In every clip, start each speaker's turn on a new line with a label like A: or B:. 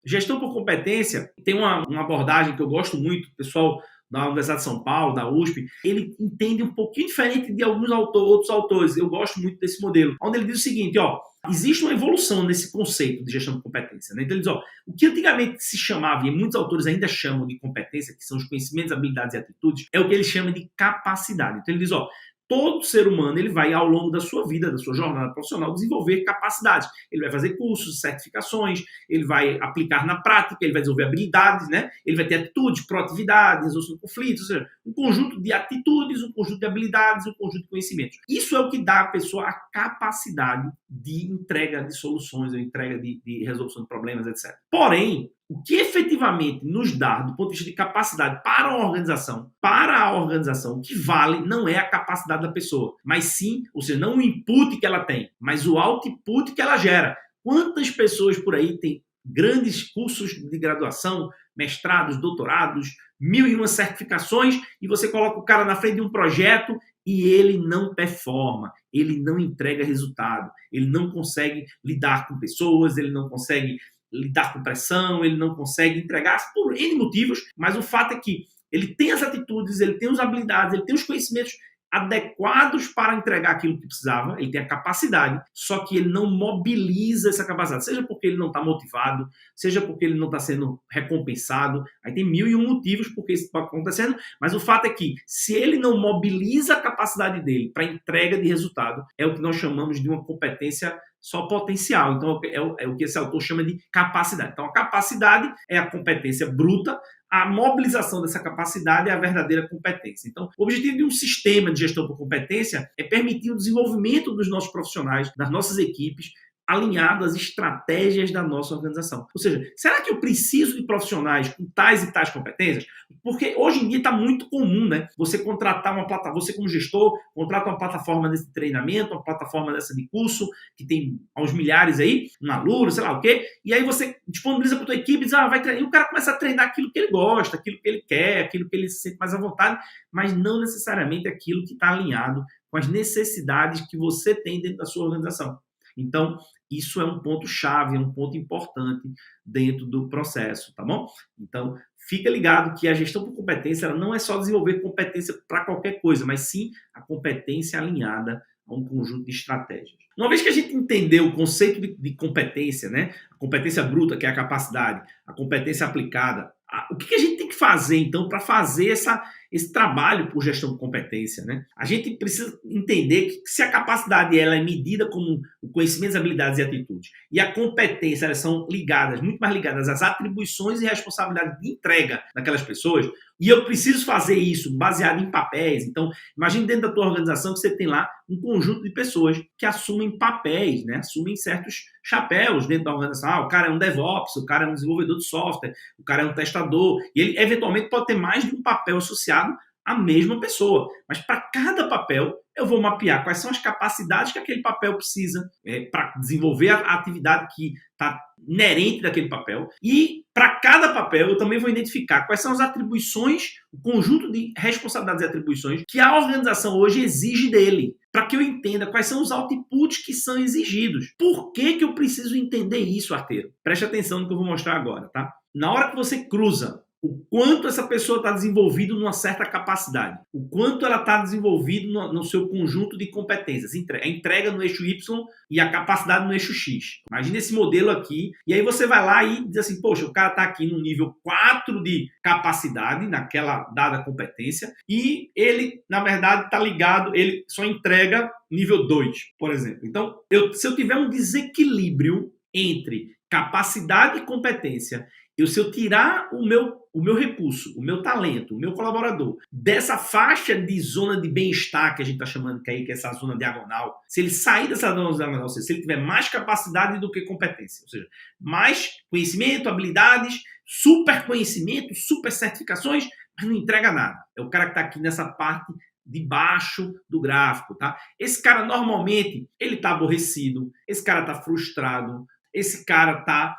A: Gestão por competência tem uma abordagem que eu gosto muito, o pessoal da Universidade de São Paulo, da USP, ele entende um pouquinho diferente de alguns outros autores. Eu gosto muito desse modelo, onde ele diz o seguinte, ó, existe uma evolução nesse conceito de gestão por competência. Né? Então ele diz, ó, o que antigamente se chamava, e muitos autores ainda chamam de competência, que são os conhecimentos, habilidades e atitudes, é o que ele chama de capacidade. Então ele diz, ó, todo ser humano ele vai, ao longo da sua vida, da sua jornada profissional, desenvolver capacidades. Ele vai fazer cursos, certificações, ele vai aplicar na prática, ele vai desenvolver habilidades, né? Ele vai ter atitudes, proatividade, resolução de conflitos, ou seja, um conjunto de atitudes, um conjunto de habilidades, um conjunto de conhecimentos. Isso é o que dá à pessoa a capacidade de entrega de soluções, de entrega de resolução de problemas, etc. Porém, o que efetivamente nos dá, do ponto de vista de capacidade para a organização, o que vale não é a capacidade da pessoa, mas sim, ou seja, não o input que ela tem, mas o output que ela gera. Quantas pessoas por aí têm grandes cursos de graduação, mestrados, doutorados, 1001 certificações, e você coloca o cara na frente de um projeto e ele não performa, ele não entrega resultado, ele não consegue lidar com pessoas, ele não consegue lidar com pressão, ele não consegue entregar por N motivos, mas o fato é que ele tem as atitudes, ele tem as habilidades, ele tem os conhecimentos adequados para entregar aquilo que precisava, ele tem a capacidade, só que ele não mobiliza essa capacidade, seja porque ele não está motivado, seja porque ele não está sendo recompensado, aí tem 1001 motivos porque isso está acontecendo, mas o fato é que se ele não mobiliza a capacidade dele para entrega de resultado, é o que nós chamamos de uma competência só potencial. Então, é o que esse autor chama de capacidade. Então, a capacidade é a competência bruta, a mobilização dessa capacidade é a verdadeira competência. Então, o objetivo de um sistema de gestão por competência é permitir o desenvolvimento dos nossos profissionais, das nossas equipes, alinhado às estratégias da nossa organização. Ou seja, será que eu preciso de profissionais com tais e tais competências? Porque hoje em dia está muito comum, né? Você contratar uma plataforma, você como gestor, contrata uma plataforma desse treinamento, uma plataforma dessa de curso, que tem aos milhares aí, um aluno, sei lá o quê, e aí você disponibiliza para a tua equipe e diz, vai treinar, e o cara começa a treinar aquilo que ele gosta, aquilo que ele quer, aquilo que ele se sente mais à vontade, mas não necessariamente aquilo que está alinhado com as necessidades que você tem dentro da sua organização. Então, isso é um ponto-chave, é um ponto importante dentro do processo, tá bom? Então, fica ligado que a gestão por competência ela não é só desenvolver competência para qualquer coisa, mas sim a competência alinhada a um conjunto de estratégias. Uma vez que a gente entendeu o conceito de competência, né? A competência bruta, que é a capacidade, a competência aplicada, o que a gente tem que fazer, então, para fazer esse trabalho por gestão de competência, né? A gente precisa entender que se a capacidade ela é medida como o conhecimento, habilidades e atitudes, e a competência elas são ligadas, muito mais ligadas às atribuições e responsabilidades de entrega daquelas pessoas, e eu preciso fazer isso baseado em papéis. Então, imagine dentro da tua organização que você tem lá um conjunto de pessoas que assumem papéis, né? Assumem certos chapéus dentro da organização. O cara é um DevOps, o cara é um desenvolvedor de software, o cara é um testador, e ele eventualmente pode ter mais de um papel associado à mesma pessoa. Mas para cada papel, eu vou mapear quais são as capacidades que aquele papel precisa para desenvolver a atividade que está inerente daquele papel. E para cada papel, eu também vou identificar quais são as atribuições, o conjunto de responsabilidades e atribuições que a organização hoje exige dele, para que eu entenda quais são os outputs que são exigidos. Por que eu preciso entender isso, arteiro? Preste atenção no que eu vou mostrar agora, tá? Na hora que você cruza o quanto essa pessoa está desenvolvida numa certa capacidade, o quanto ela está desenvolvida no seu conjunto de competências, a entrega no eixo Y e a capacidade no eixo X. Imagina esse modelo aqui, e aí você vai lá e diz assim, poxa, o cara está aqui no nível 4 de capacidade, naquela dada competência, e ele, na verdade, está ligado, ele só entrega nível 2, por exemplo. Então, se eu tiver um desequilíbrio entre capacidade e competência, se eu tirar o meu recurso, o meu talento, o meu colaborador, dessa faixa de zona de bem-estar que a gente está chamando que é essa zona diagonal, se ele sair dessa zona diagonal, ou seja, se ele tiver mais capacidade do que competência, ou seja, mais conhecimento, habilidades, super conhecimento, super certificações, mas não entrega nada. É o cara que está aqui nessa parte de baixo do gráfico, tá? Esse cara, normalmente, ele está aborrecido, esse cara está frustrado, esse cara está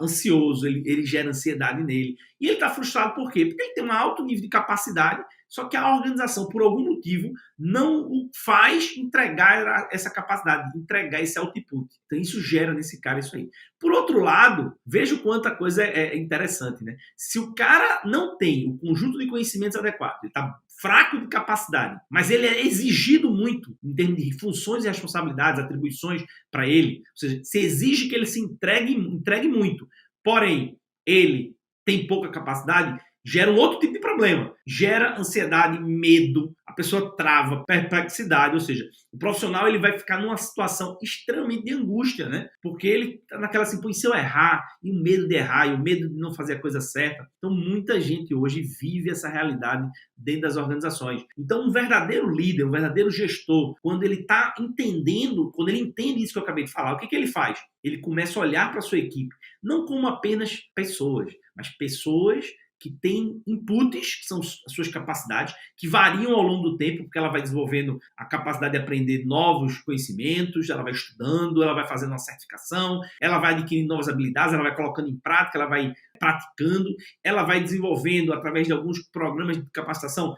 A: ansioso, ele gera ansiedade nele. E ele está frustrado por quê? Porque ele tem um alto nível de capacidade, só que a organização, por algum motivo, não o faz entregar essa capacidade, entregar esse output. Então isso gera nesse cara isso aí. Por outro lado, veja o quanto a coisa é interessante, né? Se o cara não tem o conjunto de conhecimentos adequado, ele está fraco de capacidade, mas ele é exigido muito em termos de funções e responsabilidades, atribuições para ele, ou seja, se exige que ele se entregue muito, porém, ele tem pouca capacidade, gera um outro tipo de problema. Gera ansiedade, medo, a pessoa trava, perplexidade, ou seja, o profissional ele vai ficar numa situação extremamente de angústia, né? Porque ele tá naquela assim, pô, e se eu errar? E o medo de errar, e o medo de não fazer a coisa certa. Então, muita gente hoje vive essa realidade dentro das organizações. Então, um verdadeiro líder, um verdadeiro gestor, quando ele está entendendo, quando ele entende isso que eu acabei de falar, o que ele faz? Ele começa a olhar para a sua equipe, não como apenas pessoas, mas pessoas que têm inputs, que são as suas capacidades, que variam ao longo do tempo, porque ela vai desenvolvendo a capacidade de aprender novos conhecimentos, ela vai estudando, ela vai fazendo uma certificação, ela vai adquirindo novas habilidades, ela vai colocando em prática, ela vai praticando, ela vai desenvolvendo, através de alguns programas de capacitação,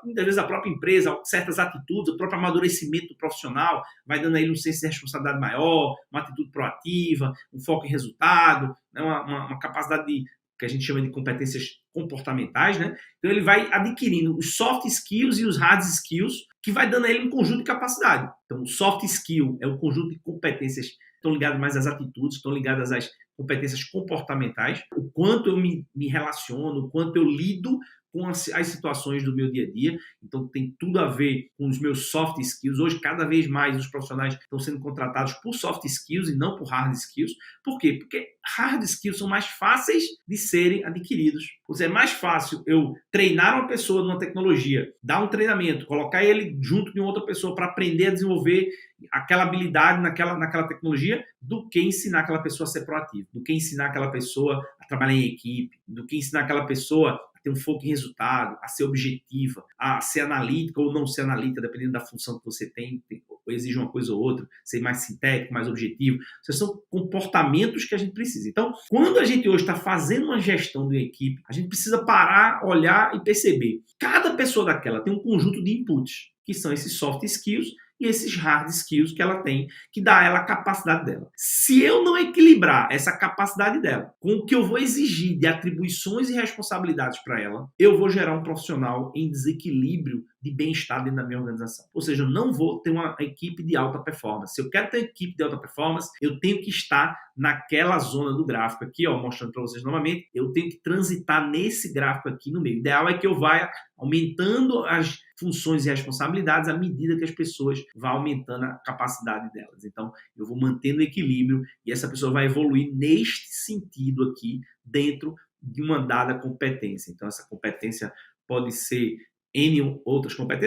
A: muitas vezes a própria empresa, certas atitudes, o próprio amadurecimento profissional, vai dando a ele um senso de responsabilidade maior, uma atitude proativa, um foco em resultado, né, uma capacidade de que a gente chama de competências comportamentais, né? Então ele vai adquirindo os soft skills e os hard skills, que vai dando a ele um conjunto de capacidade. Então o soft skill é um conjunto de competências que estão ligadas mais às atitudes, estão ligadas às competências comportamentais, o quanto eu me relaciono, o quanto eu lido com as situações do meu dia a dia. Então tem tudo a ver com os meus soft skills. Hoje, cada vez mais, os profissionais estão sendo contratados por soft skills e não por hard skills. Por quê? Porque hard skills são mais fáceis de serem adquiridos. Ou seja, é mais fácil eu treinar uma pessoa numa tecnologia, dar um treinamento, colocar ele junto de outra pessoa para aprender a desenvolver aquela habilidade naquela tecnologia, do que ensinar aquela pessoa a ser proativa, do que ensinar aquela pessoa a trabalhar em equipe, do que ensinar aquela pessoa ter um foco em resultado, a ser objetiva, a ser analítica ou não ser analítica, dependendo da função que você tem ou exige uma coisa ou outra, ser mais sintético, mais objetivo. Esses são comportamentos que a gente precisa. Então, quando a gente hoje está fazendo uma gestão de uma equipe, a gente precisa parar, olhar e perceber. Cada pessoa daquela tem um conjunto de inputs, que são esses soft skills e esses hard skills que ela tem, que dá a ela a capacidade dela. Se eu não equilibrar essa capacidade dela com o que eu vou exigir de atribuições e responsabilidades para ela, eu vou gerar um profissional em desequilíbrio de bem-estar dentro da minha organização. Ou seja, eu não vou ter uma equipe de alta performance. Se eu quero ter uma equipe de alta performance, eu tenho que estar naquela zona do gráfico aqui, ó, mostrando para vocês novamente, eu tenho que transitar nesse gráfico aqui no meio. O ideal é que eu vá aumentando as funções e responsabilidades à medida que as pessoas vão aumentando a capacidade delas. Então, eu vou mantendo o equilíbrio e essa pessoa vai evoluir neste sentido aqui, dentro de uma dada competência. Então, essa competência pode ser N outras competências.